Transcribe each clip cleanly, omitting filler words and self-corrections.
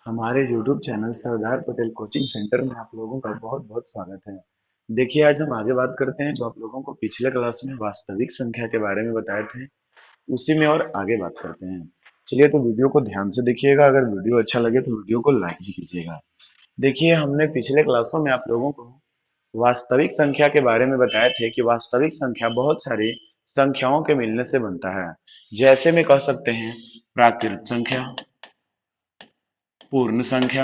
हमारे YouTube channel Sardar Patel coaching centre में आप लोगों का बहुत बहुत स्वागत है। देखिए, आज हम आगे बात करते हैं जो आप लोगों को पिछले क्लास में वास्तविक संख्या के बारे में बताए थे, उसी में और आगे बात करते हैं। चलिए, तो वीडियो को ध्यान से देखिएगा। अगर वीडियो अच्छा लगे तो वीडियो को लाइक भी कीजिएगा। देखिए, हमने पिछले क्लासों में आप लोगों को वास्तविक संख्या के बारे में बताए थे कि वास्तविक संख्या बहुत सारी संख्याओं के मिलने से बनता है। जैसे में कह सकते हैं प्राकृत संख्या, पूर्ण संख्या,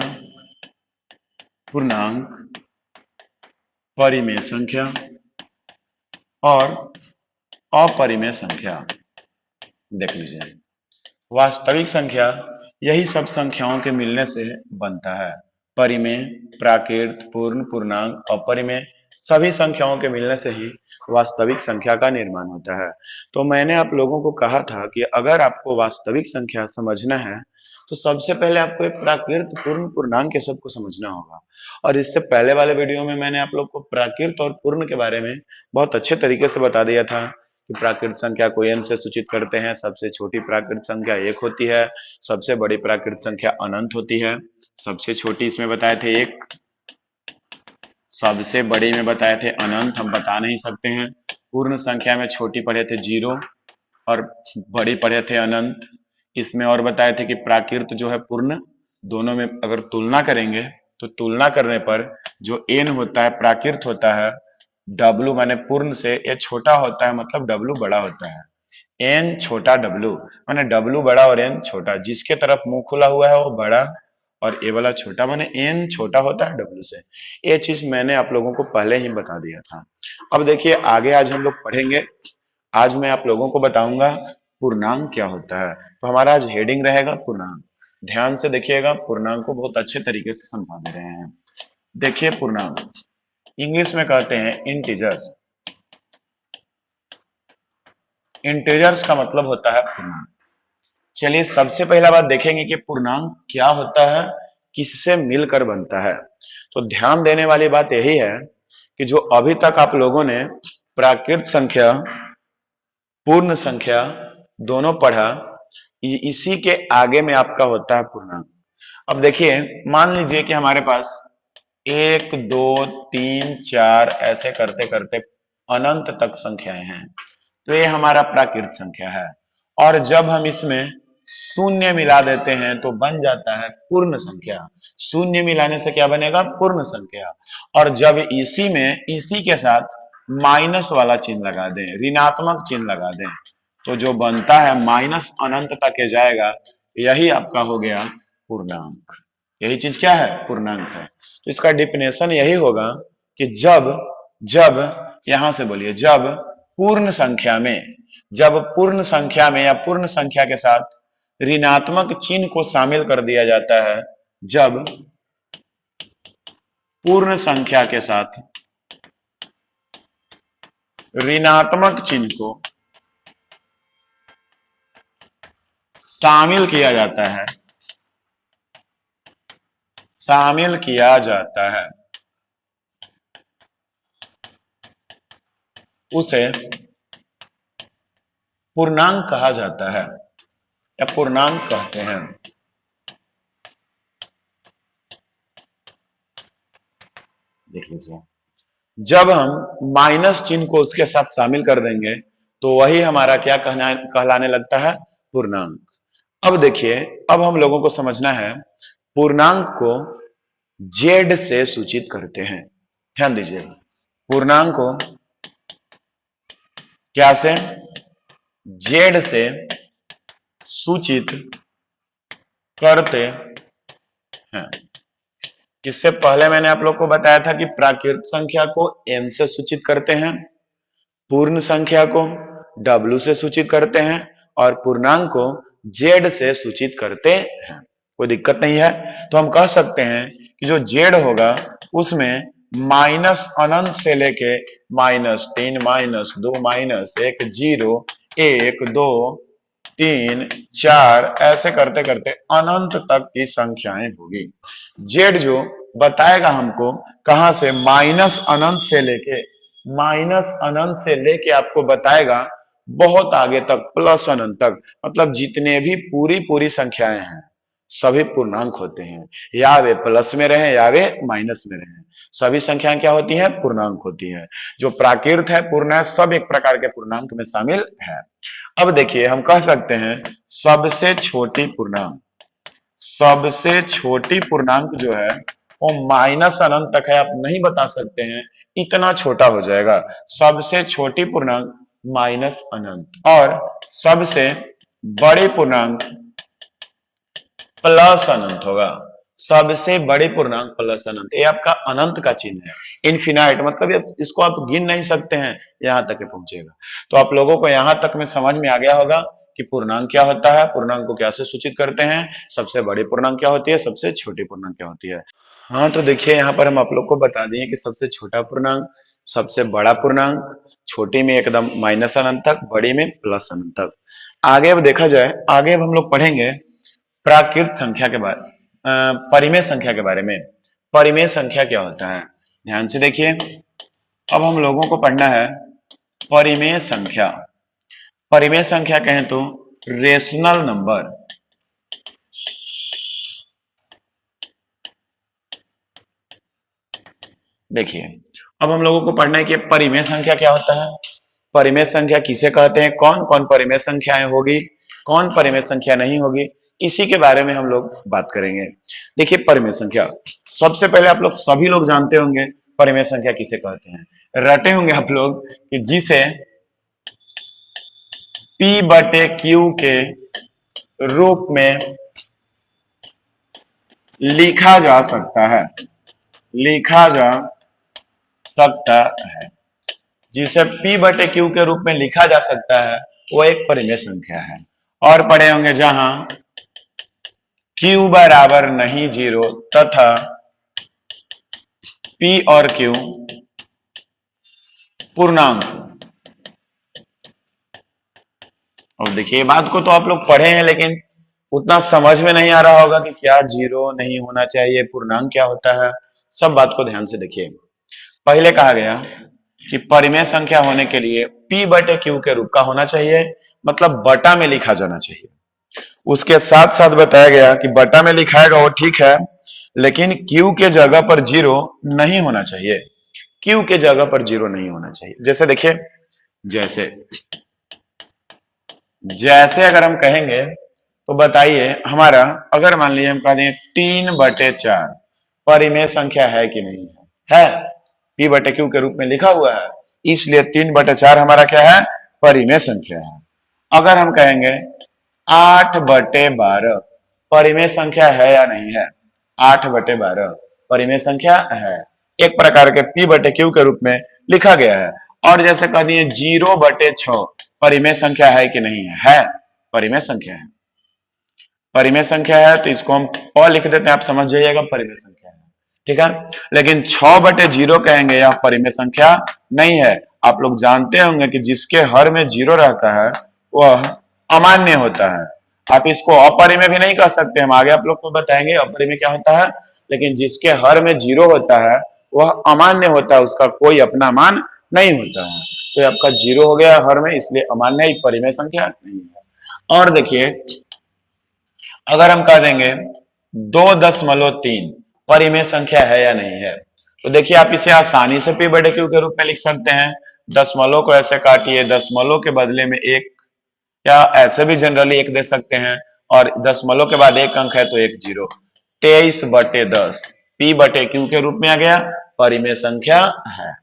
पूर्णांक, परिमेय संख्या और अपरिमेय संख्या। देख लीजिए, वास्तविक संख्या यही सब संख्याओं के मिलने से बनता है। परिमेय, प्राकृत, पूर्ण, पूर्णांक, अपरिमेय सभी संख्याओं के मिलने से ही वास्तविक संख्या का निर्माण होता है। तो मैंने आप लोगों को कहा था कि अगर आपको वास्तविक संख्या समझना है तो सबसे पहले आपको एक प्राकृत, पूर्ण, पूर्णांक के सबको समझना होगा। और इससे पहले वाले वीडियो में मैंने आप लोग को प्राकृत और पूर्ण के बारे में बहुत अच्छे तरीके से बता दिया था कि प्राकृत संख्या को n से सूचित करते हैं। सबसे छोटी प्राकृत संख्या 1 होती है, सबसे बड़ी प्राकृत संख्या अनंत होती है। सबसे छोटी इसमें बताए थे 1, सबसे बड़ी में बताए थे अनंत, हम बता नहीं सकते हैं। पूर्ण संख्या में छोटी पढ़े थे 0 और बड़ी पढ़े थे अनंत। इसमें और बताए थे कि प्राकृत जो है पूर्ण, दोनों में अगर तुलना करेंगे तो तुलना करने पर जो n होता है प्राकृत होता है, W माने पूर्ण से ये छोटा होता है, मतलब W बड़ा होता है। n छोटा W माने W बड़ा और n छोटा। जिसके तरफ मुंह खुला हुआ है वो बड़ा और ए वाला छोटा, माने n छोटा होता है W से। ये चीज मैंने आप लोगों को पहले ही बता दिया था। अब देखिए, आगे आज हम लोग पढ़ेंगे। आज मैं आप लोगों को बताऊंगा पूर्णांक क्या होता है। तो हमारा आज हेडिंग रहेगा पूर्णांक। ध्यान से देखिएगा, पूर्णांक को बहुत अच्छे तरीके से समझा दे रहे हैं। देखिए, पूर्णांक इंग्लिश में कहते हैं इंटीजर्स। इंटीजर्स का मतलब होता है पूर्णांक। चलिए, सबसे पहला बात देखेंगे कि पूर्णांक क्या होता है, किससे मिलकर बनता है। तो ध्यान देने वाली बात यही है कि जो अभी तक आप लोगों ने प्राकृत संख्या, पूर्ण संख्या दोनों पढ़ा, इसी के आगे में आपका होता है पूर्णांक। अब देखिए, मान लीजिए कि हमारे पास 1 2 3 4 ऐसे करते करते अनंत तक संख्याएं हैं, तो ये हमारा प्राकृत संख्या है। और जब हम इसमें शून्य मिला देते हैं तो बन जाता है पूर्ण संख्या। शून्य मिलाने से क्या बनेगा? पूर्ण संख्या। और जब इसी के साथ माइनस वाला चिन्ह लगा दें, ऋणात्मक चिन्ह लगा दें, तो जो बनता है माइनस अनंत तक के जाएगा, यही आपका हो गया पूर्णांक। यही चीज क्या है? पूर्णांक है। तो इसका डिफिनेशन यही होगा कि जब जब यहां से बोलिए, जब पूर्ण संख्या में या पूर्ण संख्या के साथ ऋणात्मक चिन्ह को शामिल कर दिया जाता है, जब पूर्ण संख्या के साथ ऋणात्मक चिन्ह को शामिल किया जाता है, उसे पूर्णांक कहा जाता है या पूर्णांक कहते हैं। देख लीजिए, जब हम माइनस चिन्ह को उसके साथ शामिल कर देंगे तो वही हमारा क्या कहलाने लगता है? पूर्णांक। अब देखिए, अब हम लोगों को समझना है, पूर्णांक को जेड से सूचित करते हैं। ध्यान दीजिए, पूर्णांक को क्या से? जेड से सूचित करते हैं। इससे पहले मैंने आप लोग को बताया था कि प्राकृत संख्या को n से सूचित करते हैं, पूर्ण संख्या को w से सूचित करते हैं और पूर्णांक को z से सूचित करते हैं। कोई दिक्कत नहीं है। तो हम कह सकते हैं कि जो z होगा उसमें माइनस अनंत से लेके -3 -2 -1 0 1 2 3 4 ऐसे करते करते अनंत तक की संख्याएं होगी। जेड जो बताएगा हमको कहां से? माइनस अनंत से लेके आपको बताएगा बहुत आगे तक, प्लस अनंत तक, मतलब जितने भी पूरी पूरी संख्याएं हैं सभी पूर्णांक होते हैं, या वे प्लस में रहे या वे माइनस में रहे, सभी संख्याएं क्या होती हैं? पूर्णांक होती है। जो प्राकृत है, पूर्ण है, सब एक प्रकार के पूर्णांक में शामिल है। अब देखिए हम कह सकते हैं सबसे छोटी पूर्णांक, सबसे छोटी पूर्णांक जो है वो माइनस अनंत तक है, आप नहीं बता सकते हैं, इतना छोटा हो जाएगा। सबसे छोटी पूर्णांक माइनस अनंत, और सबसे बड़ी पूर्णांक प्लस अनंत होगा। सबसे बड़े पूर्णांक प्लस अनंत, ये आपका अनंत का चिन्ह है, इनफिनाइट, मतलब इसको आप गिन नहीं सकते हैं, यहां तक पहुंचेगा। तो आप लोगों को यहां तक में समझ में आ गया होगा कि पूर्णांक क्या होता है, पूर्णांक को कैसे सूचित करते हैं, सबसे बड़ी पूर्णांक क्या होती है, सबसे छोटी पूर्णांक क्या होती है। हाँ, तो देखिए यहाँ पर हम आप लोग को बता दिए कि सबसे छोटा पूर्णांक, सबसे बड़ा पूर्णांक, छोटी में एकदम माइनस अनंत तक, बड़ी में प्लस अनंत तक। आगे अब देखा जाए, आगे अब हम लोग पढ़ेंगे प्राकृत संख्या के बारे, परिमेय संख्या के बारे में। परिमेय संख्या क्या होता है, ध्यान से देखिए। अब हम लोगों को पढ़ना है परिमेय संख्या। परिमेय संख्या कहें तो रेशनल नंबर। देखिए अब हम लोगों को पढ़ना है कि परिमेय संख्या क्या होता है, परिमेय संख्या किसे कहते हैं, कौन कौन परिमेय संख्याएं होगी, कौन परिमेय संख्या नहीं होगी, इसी के बारे में हम लोग बात करेंगे। देखिए परिमेय संख्या, सबसे पहले आप लोग सभी लोग जानते होंगे परिमेय संख्या किसे कहते हैं, रटे होंगे आप लोग कि जिसे P बटे Q के रूप में लिखा जा सकता है, लिखा जा सकता है, जिसे P बटे Q के रूप में लिखा जा सकता है वो एक परिमेय संख्या है। और पढ़े होंगे जहां Q बराबर नहीं 0 तथा P और Q पूर्णांक। और देखिए बात को तो आप लोग पढ़े हैं लेकिन उतना समझ में नहीं आ रहा होगा कि क्या 0 नहीं होना चाहिए, पूर्णांक क्या होता है, सब बात को ध्यान से देखिए। पहले कहा गया कि परिमेय संख्या होने के लिए P बटे Q के रूप का होना चाहिए, मतलब बटा में लिखा जाना चाहिए। उसके साथ साथ बताया गया कि बटा में लिखाएगा वो ठीक है, लेकिन Q के जगह पर 0 नहीं होना चाहिए, Q के जगह पर 0 नहीं होना चाहिए। जैसे देखिए, जैसे जैसे अगर हम कहेंगे तो बताइए हमारा, अगर मान लीजिए हम कह दें 3/4 परिमेय संख्या है कि नहीं है, है, P बटे Q के रूप में लिखा हुआ है, इसलिए 3/4 हमारा क्या है, परिमेय संख्या है। अगर हम कहेंगे 8/12 परिमेय संख्या है या नहीं है, 8/12 परिमेय संख्या है, एक प्रकार के P बटे Q के रूप में लिखा गया है। और जैसे कह दिए 0/6 परिमेय संख्या है कि नहीं है, परिमेय संख्या है, परिमेय संख्या है, तो इसको हम प लिख देते हैं, आप समझ जाइएगा परिमेय संख्या है, ठीक है। लेकिन 6/0 कहेंगे यह परिमेय संख्या नहीं है। आप लोग जानते होंगे कि जिसके हर में 0 रहता है वह अमान्य होता है। आप इसको अपरिमेय भी नहीं कह सकते, हम आगे आप लोग को बताएंगे अपरिमेय क्या होता है, लेकिन जिसके हर में 0 होता है वह अमान्य होता है, उसका कोई अपना मान नहीं होता है। तो आपका 0 हो गया हर में, इसलिए अमान्य एक परिमेय संख्या नहीं है। और देखिए अगर हम कह देंगे 2.3 परिमेय संख्या है या नहीं है, तो देखिए आप इसे आसानी से P बटे Q के रूप में लिख सकते हैं। दशमलव को ऐसे काटिए, दशमलव के बदले में 1, या ऐसे भी जनरली 1 दे सकते हैं, और दशमलव के बाद 1 अंक है तो 1 0, 23/10 P बटे Q के रूप में आ गया, परिमेय संख्या है।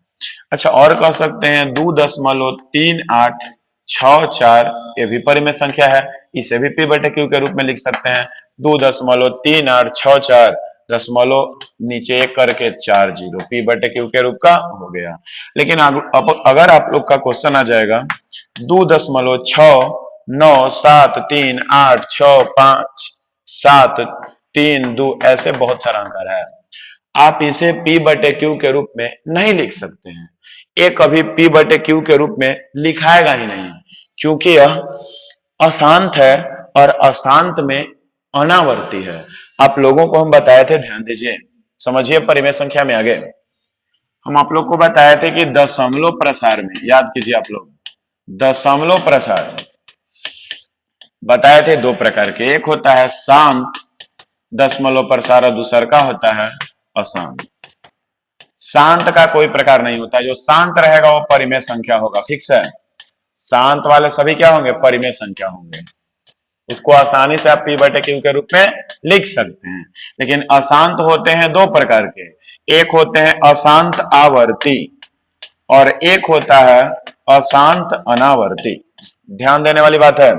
अच्छा और कह सकते हैं 2.3864, ये भी परिमेय संख्या है, इसे भी P बटे Q के रूप में लिख सकते हैं। 2.3864 दशमलव नीचे 1 करके 4 0 P बटे Q के रूप का हो गया। लेकिन अगर आप लोग का क्वेश्चन आ जाएगा 2.6973865732, ऐसे बहुत सारा अंक आ रहा है, आप इसे P बटे Q के रूप में नहीं लिख सकते हैं। ये कभी P बटे Q के रूप में लिखाएगा ही नहीं, क्योंकि यह अशांत है और अशांत में अनावर्ती है। आप लोगों को हम बताए थे, ध्यान दीजिए, समझिए परिमेय संख्या में आगे हम आप लोग को बताए थे कि दशमलव प्रसार में, याद कीजिए आप लोग, दशमलव प्रसार बताए थे 2 प्रकार के, एक होता है शांत दशमलव प्रसार और दूसर का होता है अशांत। शांत का कोई प्रकार नहीं होता, जो शांत रहेगा वो परिमेय संख्या होगा, फिक्स है। शांत वाले सभी क्या होंगे, परिमेय संख्या होंगे। इसको आसानी से आप पी बटे क्यू के रूप में लिख सकते हैं। लेकिन अशांत होते हैं दो प्रकार के, एक होते हैं अशांत आवर्ती और एक होता है अशांत अनावर्ती। ध्यान देने वाली बात है,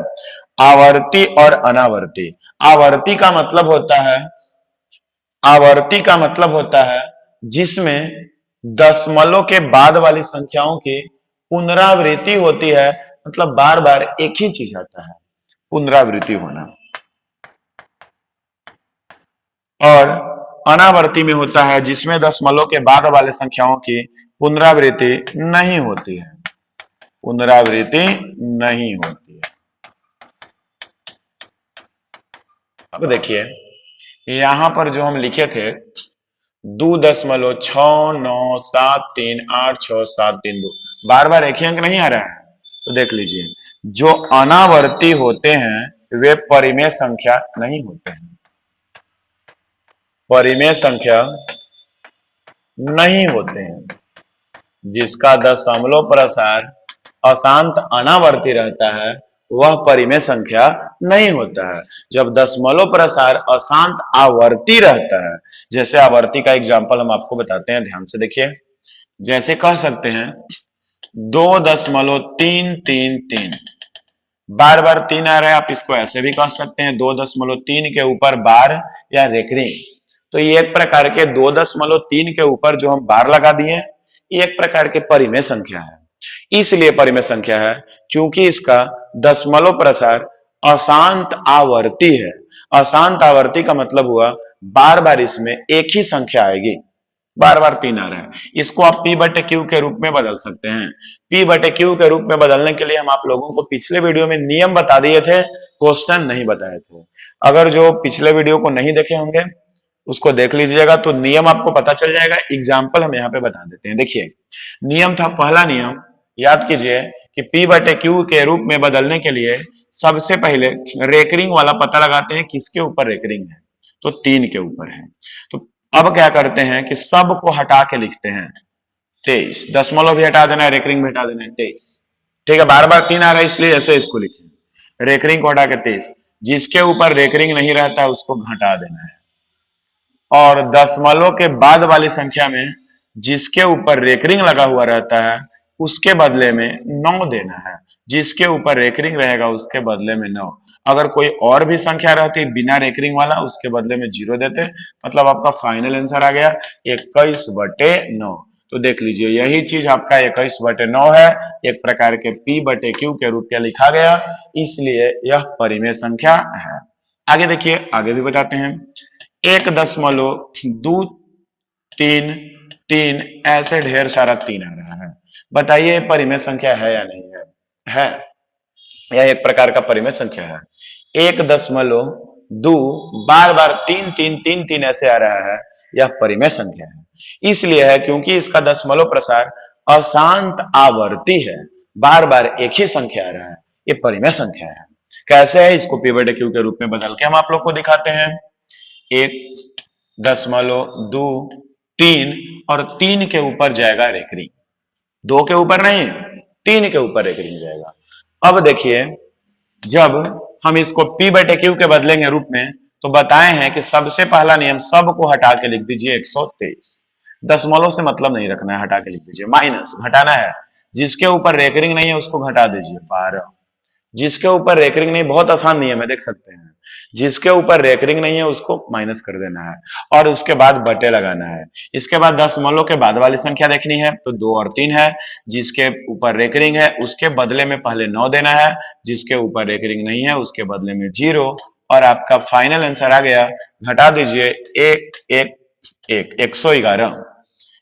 आवर्ती और अनावर्ती। आवर्ती का मतलब होता है, आवर्ती का मतलब होता है जिसमें दशमलव के बाद वाली संख्याओं की पुनरावृत्ति होती है, मतलब बार बार एक ही चीज आता है, पुनरावृत्ति होना। और अनावर्ती में होता है जिसमें दशमलव के बाद वाले संख्याओं की पुनरावृत्ति नहीं होती है, पुनरावृत्ति नहीं होती है। अब देखिए यहां पर जो हम लिखे थे 2.69738672, बार बार एक ही अंक नहीं आ रहा है, तो देख लीजिए जो अनावर्ती होते हैं वे परिमेय संख्या नहीं होते हैं, परिमेय संख्या नहीं होते हैं। जिसका दशमलव प्रसार अशांत अनावर्ती रहता है वह परिमेय संख्या नहीं होता है। जब दशमलव प्रसार अशांत आवर्ती रहता है, जैसे आवर्ती का एग्जांपल हम आपको बताते हैं, ध्यान से देखिए। जैसे कह सकते हैं 2.333, बार बार 3 आ रहा है, आप इसको ऐसे भी कह सकते हैं 2.3 के ऊपर बार या रेकरिंग। तो ये एक प्रकार के 2.3 के ऊपर जो हम बार लगा दिए, ये एक प्रकार के परिमेय संख्या है। इसलिए परिमेय संख्या है क्योंकि इसका दशमलव प्रसार अशांत आवर्ती है। अशांत आवर्ती का मतलब हुआ बार बार इसमें एक ही संख्या आएगी, बार बार 3 आ रहा है। इसको आप पी बटे क्यू के रूप में बदल सकते हैं। पी बटे क्यू के रूप में बदलने के लिए हम आप लोगों को पिछले वीडियो में नियम बता दिए थे, क्वेश्चन नहीं बताए थे। अगर जो पिछले वीडियो को नहीं देखे होंगे उसको देख लीजिएगा तो नियम आपको पता चल जाएगा। एग्जाम्पल हम यहाँ पे बता देते हैं। देखिए नियम था, पहला नियम याद कीजिए कि पी बटे क्यू के रूप में बदलने के लिए सबसे पहले रेकरिंग वाला पता लगाते हैं, किसके ऊपर रेकरिंग है, तो 3 के ऊपर है। तो अब क्या करते हैं कि सब को हटा के लिखते हैं 23, दशमलव भी हटा देना है, रेकरिंग भी हटा देना है 23, ठीक है। बार बार 3 आ रहा है इसलिए ऐसे इसको लिखें, रेकरिंग को हटा के 23, जिसके ऊपर रेकरिंग नहीं रहता है उसको घटा देना है। और दशमलव के बाद वाली संख्या में जिसके ऊपर रेकरिंग लगा हुआ रहता है उसके बदले में 9 देना है, जिसके ऊपर रेकरिंग रहेगा उसके बदले में 9। अगर कोई और भी संख्या रहती बिना रेकरिंग वाला उसके बदले में 0 देते, मतलब आपका फाइनल आंसर आ गया 21/9। तो देख लीजिए यही चीज आपका 21/9 है, एक प्रकार के पी बटे क्यू के रूप में लिखा गया, इसलिए यह परिमेय संख्या है। आगे देखिए, आगे भी बताते हैं 1.233 ऐसे ढेर सारा 3 आ रहा है। बताइए परिमेय संख्या है या नहीं है? है, यह एक प्रकार का परिमेय संख्या है। 1.2 बार बार 3 ऐसे आ रहा है, यह परिमेय संख्या है। इसलिए है क्योंकि इसका दशमलव प्रसार अशांत आवर्ती है, बार बार एक ही संख्या आ रहा है, ये परिमेय संख्या है। कैसे है, इसको पी बटे क्यू के रूप में बदल के हम आप लोग को दिखाते हैं। 1.23 और 3 के ऊपर जाएगा रेकरिंग, 2 के ऊपर नहीं 3 के ऊपर रेकरिंग जाएगा। अब देखिए जब हम इसको पी बटे क्यू के बदलेंगे रूप में, तो बताए हैं कि सबसे पहला नियम सब को हटा के लिख दीजिए 123, दशमलव से मतलब नहीं रखना है, हटा के लिख दीजिए, माइनस घटाना है। जिसके ऊपर रेकरिंग नहीं है उसको घटा दीजिए 12, जिसके ऊपर रेकरिंग नहीं, बहुत आसान नियम है, देख सकते हैं, जिसके ऊपर रेकरिंग नहीं है उसको माइनस कर देना है और उसके बाद बटे लगाना है। इसके बाद दशमलव के बाद वाली संख्या देखनी है तो 2 और 3 है, जिसके ऊपर रेकरिंग है उसके बदले में पहले 9 देना है, जिसके ऊपर रेकरिंग नहीं है उसके बदले में 0, और आपका फाइनल आंसर आ गया। घटा दीजिए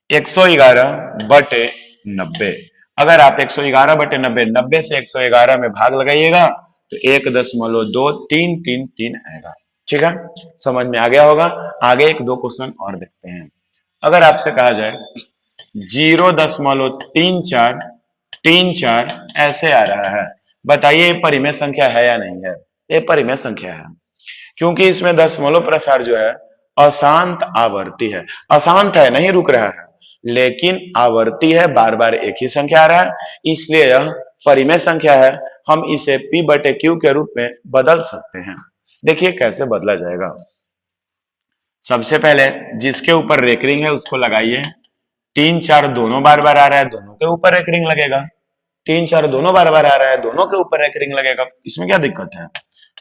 111/90। अगर आप 111/90, 90 से 111 में भाग लगाइएगा तो 1.23333 आएगा। ठीक है, समझ में आ गया होगा। आगे 1-2 क्वेश्चन और देखते हैं। अगर आपसे कहा जाए 0.3434 ऐसे आ रहा है, बताइए ये परिमेय संख्या है या नहीं है? ये परिमेय संख्या है। क्योंकि इसमें दशमलव प्रसार जो है अशांत आवर्ती है, अशांत है, नहीं रुक रहा है, लेकिन आवर्ती है, बार बार एक ही संख्या आ रहा है, इसलिए यह परिमेय संख्या है। हम इसे P बटे Q के रूप में बदल सकते हैं। देखिए कैसे बदला जाएगा। सबसे पहले जिसके ऊपर रेकरिंग है उसको लगाइए। 3 4 दोनों बार बार आ रहा है, दोनों के ऊपर एक रिंग लगेगा। 3 4 दोनों बार बार आ रहा है, दोनों के ऊपर एक रिंग लगेगा। इसमें क्या दिक्कत है?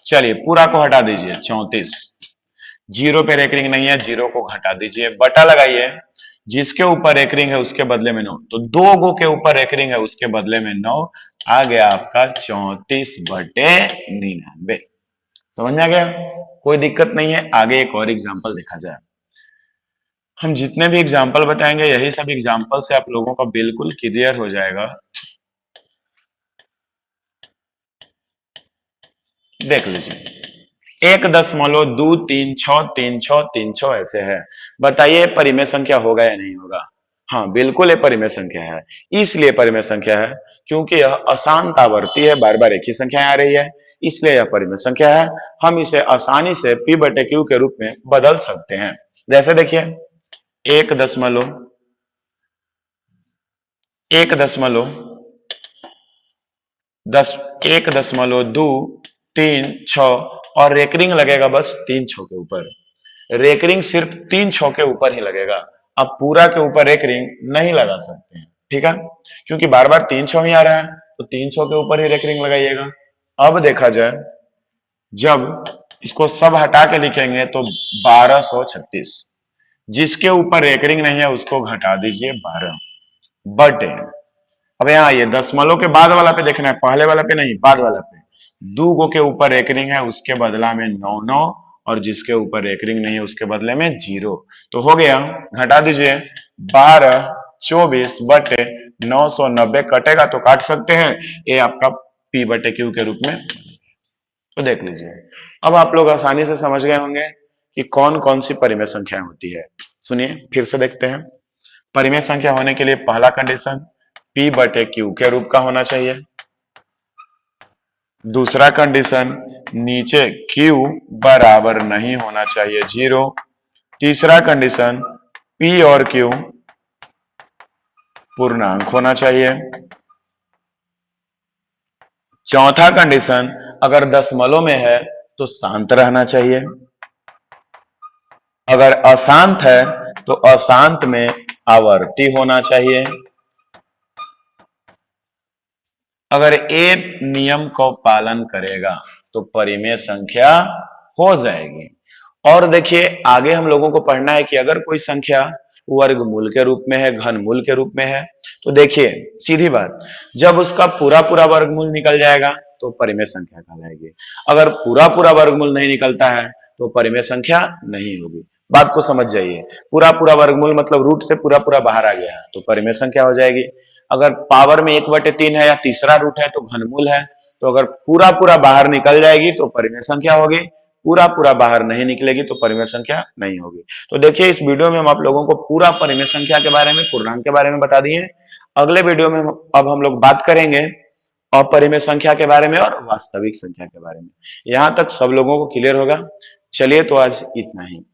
चलिए पूरा को हटा दीजिए, 34। जीरो पे एक रिंग नहीं है, जीरो को हटा दीजिए, बटा लगाइए। जिसके ऊपर एक रिंग है उसके बदले में 9, तो 2 गो के ऊपर एक रिंग है उसके बदले में 9 आ गया आपका 34 बटे 99। समझ में आ गया? कोई दिक्कत नहीं है। आगे एक और एग्जांपल देखा जाए। हम जितने भी एग्जाम्पल बताएंगे यही सब एग्जाम्पल से आप लोगों का बिल्कुल क्लियर हो जाएगा। देख लीजिए, 1.2363636 ऐसे है। बताइए परिमेय संख्या होगा या नहीं होगा? हाँ बिल्कुल ये परिमेय संख्या है। इसलिए परिमेय संख्या है क्योंकि यह अशांत आवर्ती है, बार बार एक ही संख्या आ रही है, इसलिए यह परिमेय संख्या है। हम इसे आसानी से P बटे Q के रूप में बदल सकते हैं। जैसे देखिए 1.236 और रेकरिंग लगेगा बस 3 6 के ऊपर। रेकरिंग सिर्फ 3 6 के ऊपर ही लगेगा। अब पूरा के ऊपर रेकरिंग नहीं लगा सकते हैं, ठीक है, क्योंकि बार बार 3 6 ही आ रहा है, तो 3 6 के ऊपर ही रेकरिंग लगाइएगा। अब देखा जाए, जब इसको सब हटा के लिखेंगे तो 1236, जिसके ऊपर रेकरिंग नहीं है उसको घटा दीजिए 12 बटे। अब यहाँ आइए, दशमलव के बाद वाला पे देखना है, पहले वाला पे नहीं, बाद वाला पे। 2 गो के ऊपर एक रिंग है उसके बदला में 9 9, और जिसके ऊपर एक रिंग नहीं है उसके बदले में 0। तो हो गया, घटा दीजिए, 12 24 बटे 990 कटेगा तो काट सकते हैं, ये आपका P बटे Q के रूप में। तो देख लीजिए, अब आप लोग आसानी से समझ गए होंगे कि कौन कौन सी परिमेय संख्याएं होती है। सुनिए फिर से देखते हैं। परिमेय संख्या होने के लिए पहला कंडीशन P बटे Q के रूप का होना चाहिए। दूसरा कंडीशन नीचे Q बराबर नहीं होना चाहिए 0। तीसरा कंडीशन P और Q पूर्णांक होना चाहिए। चौथा कंडीशन अगर दशमलव में है तो शांत रहना चाहिए। अगर अशांत है तो अशांत में आवर्ती होना चाहिए। अगर ए नियम को पालन करेगा तो परिमेय संख्या हो जाएगी। और देखिए आगे हम लोगों को पढ़ना है कि अगर कोई संख्या वर्गमूल के रूप में है, घनमूल के रूप में है, तो देखिए सीधी बात, जब उसका पूरा पूरा वर्गमूल निकल जाएगा तो परिमेय संख्या कहलाएगी। अगर पूरा पूरा वर्गमूल नहीं निकलता है तो परिमेय संख्या नहीं होगी। बात को समझ जाइए, पूरा पूरा वर्गमूल मतलब रूट से पूरा पूरा बाहर आ गया तो परिमेय संख्या हो जाएगी। अगर पावर में 1/3 है या तीसरा रूट है तो घनमूल है। तो अगर पूरा पूरा बाहर निकल जाएगी तो परिमेय संख्या होगी, पूरा पूरा बाहर नहीं निकलेगी तो परिमेय संख्या नहीं होगी। तो देखिए इस वीडियो में हम आप लोगों को पूरा परिमेय संख्या के बारे में, पूर्णांक के बारे में बता दिए। अगले वीडियो में अब हम लोग बात करेंगे अपरिमेय संख्या के बारे में और वास्तविक संख्या के बारे में। यहां तक सब लोगों को क्लियर होगा? चलिए तो आज इतना ही।